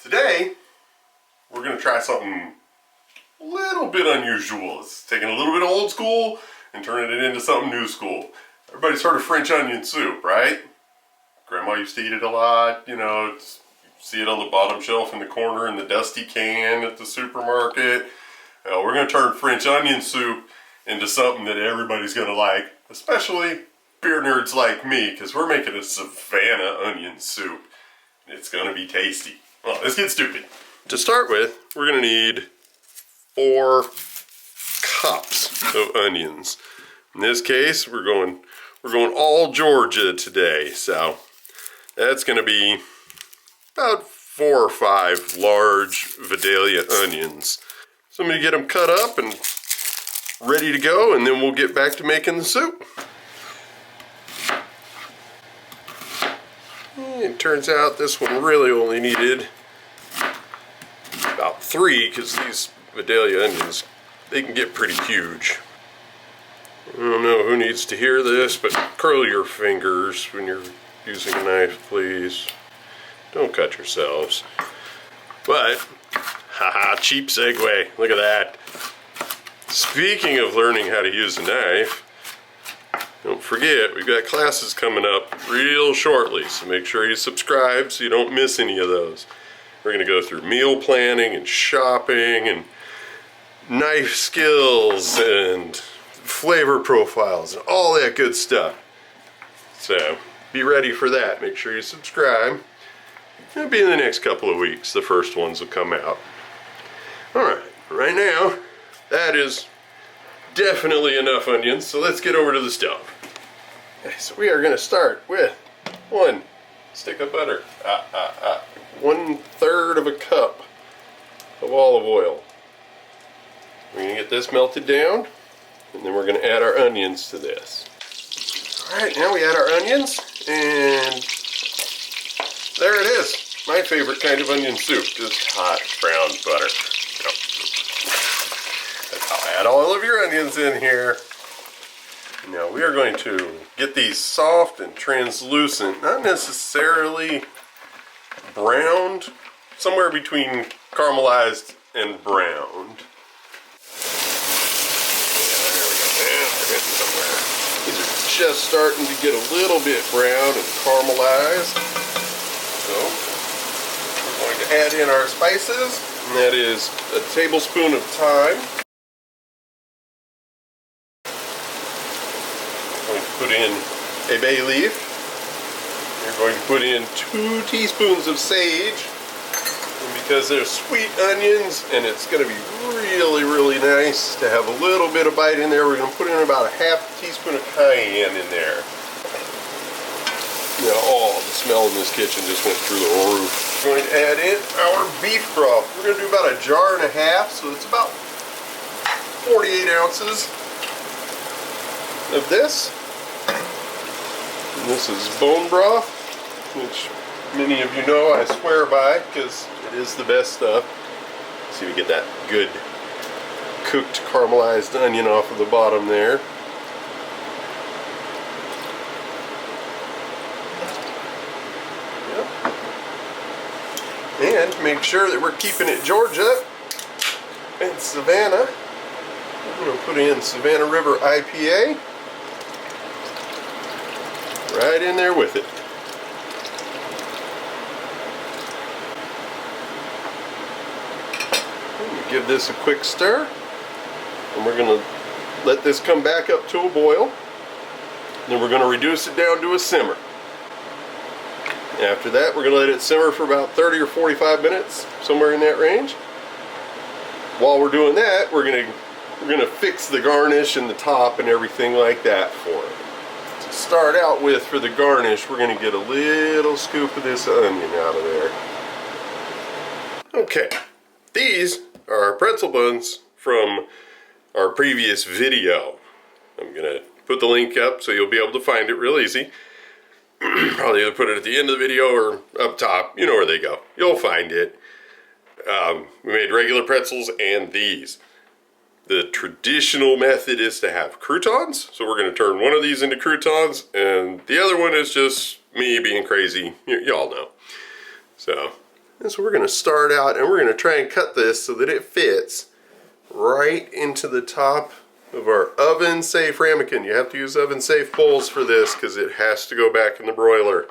Today, we're going to try something a little bit unusual. It's taking a little bit of old school and turning it into something new school. Everybody's heard of French onion soup, right? Grandma used to eat it a lot, you know, you see it on the bottom shelf in the corner in the dusty can at the supermarket. We're going to turn French onion soup into something that everybody's going to like, especially beer nerds like me, because we're making a Savannah onion soup. It's going to be tasty. Well, let's get stupid. To start with, we're going to need 4 cups of onions. In this case, we're going all Georgia today, so that's going to be about 4 or 5 large Vidalia onions. So I'm going to get them cut up and ready to go, and then we'll get back to making the soup. It turns out this one really only needed about 3, because these Vidalia onions, they can get pretty huge. I don't know who needs to hear this, but curl your fingers when you're using a knife, please. Don't cut yourselves. But, haha, cheap segue. Look at that. Speaking of learning how to use a knife, don't forget, we've got classes coming up real shortly, so make sure you subscribe so you don't miss any of those. We're going to go through meal planning and shopping and knife skills and flavor profiles and all that good stuff. So be ready for that. Make sure you subscribe. It'll be in the next couple of weeks. The first ones will come out. Alright, right now that is definitely enough onions, so let's get over to the stove. Okay, so we are going to start with 1 stick of butter, 1/3 of a cup of olive oil. We're going to get this melted down, and then we're going to add our onions to this. Alright, now we add our onions, and there it is. My favorite kind of onion soup, just hot brown butter. I'll add all of your onions in here. Now we are going to get these soft and translucent, not necessarily browned, somewhere between caramelized and browned. These are just starting to get a little bit brown and caramelized. So we're going to add in our spices, and that is a tablespoon of thyme. I'm going to put in a bay leaf. You're going to put in 2 teaspoons of sage. And because they're sweet onions and it's going to be really nice to have a little bit of bite in there, we're going to put in about a ½ teaspoon of cayenne in there. Now, the smell in this kitchen just went through the roof. We're going to add in our beef broth. We're going to do about 1.5 jars, so it's about 48 ounces of this. And this is bone broth, which many of you know I swear by because it is the best stuff. See, we get that good cooked caramelized onion off of the bottom there. Yep. And make sure that we're keeping it Georgia and Savannah. I'm going to put in Savannah River IPA right in there with it. Give this a quick stir, and we're going to let this come back up to a boil. Then we're going to reduce it down to a simmer. After that, we're going to let it simmer for about 30 or 45 minutes, somewhere in that range. While we're doing that, we're going to fix the garnish and the top and everything like that for it. To start out with, for the garnish, we're going to get a little scoop of this onion out of there. Okay, these are our pretzel buns from our previous video. I'm going to put the link up so you'll be able to find it real easy. Probably either put it at the end of the video or up top. You know where they go. You'll find it. We made regular pretzels and these. The traditional method is to have croutons, so we're going to turn one of these into croutons, and the other one is just me being crazy. Y'all know. So And so we're going to start out and we're going to try and cut this so that it fits right into the top of our oven safe ramekin. You have to use oven safe bowls for this because it has to go back in the broiler.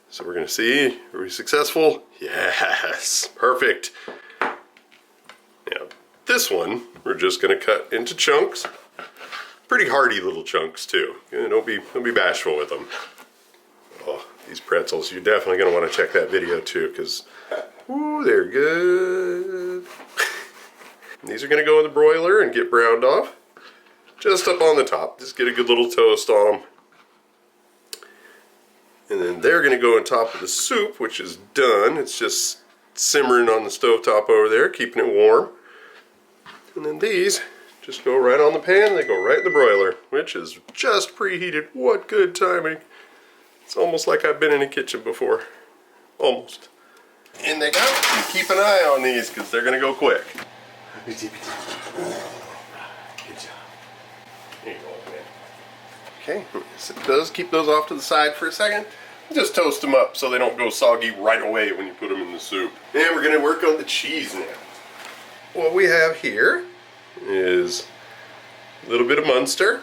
So we're going to see, are we successful? Yes, perfect. Now this one we're just going to cut into chunks. Pretty hearty little chunks too. Don't be bashful with them. Oh, these pretzels, you're definitely going to want to check that video too because they're good. These are going to go in the broiler and get browned off. Just up on the top. Just get a good little toast on them. And then they're going to go on top of the soup, which is done. It's just simmering on the stovetop over there, keeping it warm. And then these just go right on the pan. They go right in the broiler, which is just preheated. What good timing. It's almost like I've been in a kitchen before. Almost. In they go. And keep an eye on these because they're going to go quick. Good job. There you go, man. Okay, so it does keep those off to the side for a second. Just toast them up so they don't go soggy right away when you put them in the soup. And we're going to work on the cheese now. What we have here is a little bit of Munster.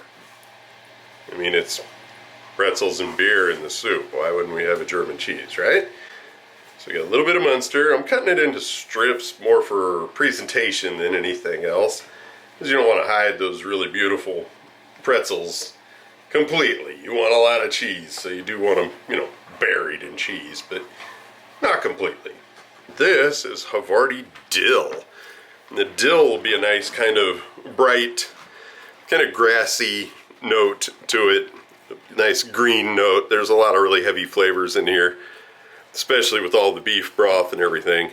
I mean, it's pretzels and beer in the soup. Why wouldn't we have a German cheese, right? So we got a little bit of Munster. I'm cutting it into strips more for presentation than anything else, because you don't want to hide those really beautiful pretzels completely. You want a lot of cheese, so you do want them, you know, buried in cheese, but not completely. This is Havarti dill. And the dill will be a nice kind of bright, kind of grassy note to it. A nice green note. There's a lot of really heavy flavors in here, especially with all the beef broth and everything.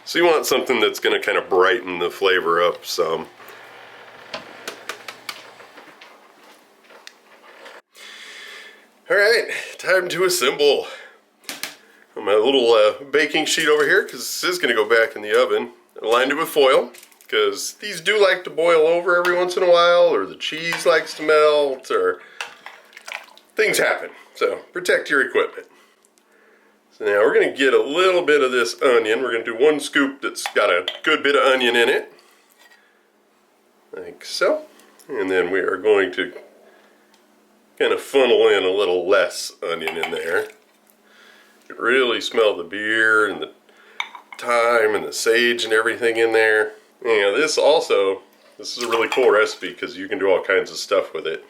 So you want something that's going to kind of brighten the flavor up some. Alright, time to assemble. On my little baking sheet over here, because this is going to go back in the oven, I lined it with foil, because these do like to boil over every once in a while, or the cheese likes to melt, or things happen. So protect your equipment. So now we're going to get a little bit of this onion. We're going to do one scoop that's got a good bit of onion in it. Like so. And then we are going to kind of funnel in a little less onion in there. You can really smell the beer and the thyme and the sage and everything in there. And this is a really cool recipe because you can do all kinds of stuff with it.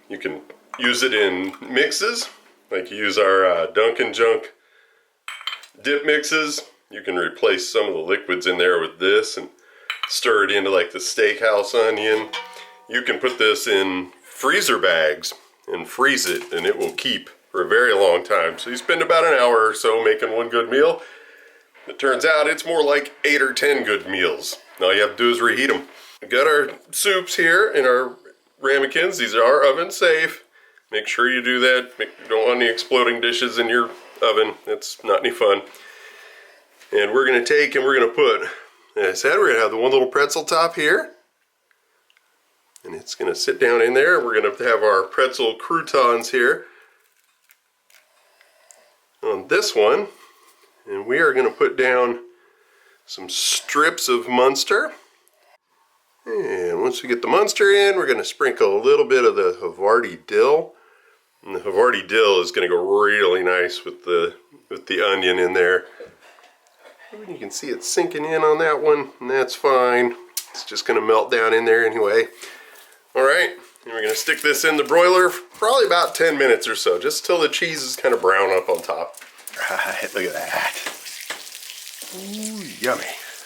You can use it in mixes, like you use our Dunkin' Junk dip mixes. You can replace some of the liquids in there with this and stir it into like the steakhouse onion. You can put this in freezer bags and freeze it, and it will keep for a very long time. So you spend about an hour or so making one good meal. It turns out it's more like 8 or 10 good meals. All you have to do is reheat them. We've got our soups here in our ramekins. These are oven safe. Make sure you do that. You don't want any exploding dishes in your oven. It's not any fun. And we're going to take and we're going to put, as I said, we're going to have the one little pretzel top here. And it's going to sit down in there. We're going to have our pretzel croutons here on this one. And we are going to put down some strips of Munster. And once we get the Munster in, we're going to sprinkle a little bit of the Havarti dill. And the Havarti dill is going to go really nice with the onion in there. You can see it sinking in on that one, and that's fine. It's just going to melt down in there anyway. Alright, and we're going to stick this in the broiler for probably about 10 minutes or so, just till the cheese is kind of brown up on top. Right, look at that. Ooh, yummy.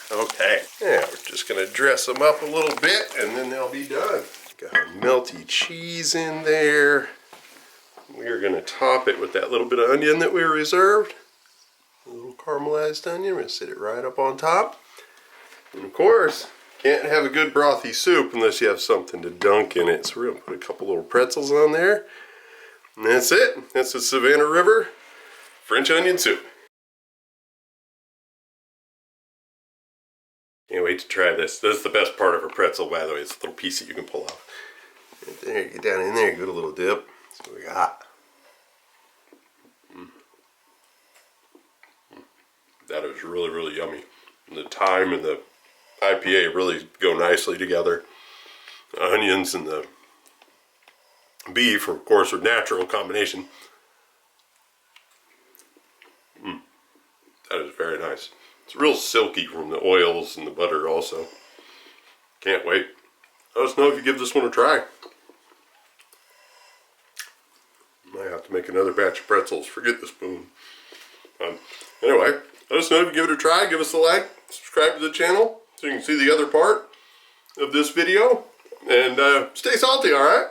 Okay, yeah, we're just going to dress them up a little bit, and then they'll be done. Got our melty cheese in there. We are going to top it with that little bit of onion that we reserved. A little caramelized onion. We're going to sit it right up on top. And of course, can't have a good brothy soup unless you have something to dunk in it. So we're going to put a couple little pretzels on there. And that's it. That's the Savannah River French onion soup. Can't wait to try this. This is the best part of a pretzel, by the way. It's a little piece that you can pull off. Right there, get down in there, get a little dip. That's what we got. That is really, really yummy. And the thyme and the IPA really go nicely together. The onions and the beef, of course, are natural combination. That is very nice. It's real silky from the oils and the butter also. Can't wait. Let us know if you give this one a try. Might have to make another batch of pretzels. Forget the spoon. Anyway, let us know if you give it a try. Give us a like. Subscribe to the channel so you can see the other part of this video. And stay salty, alright?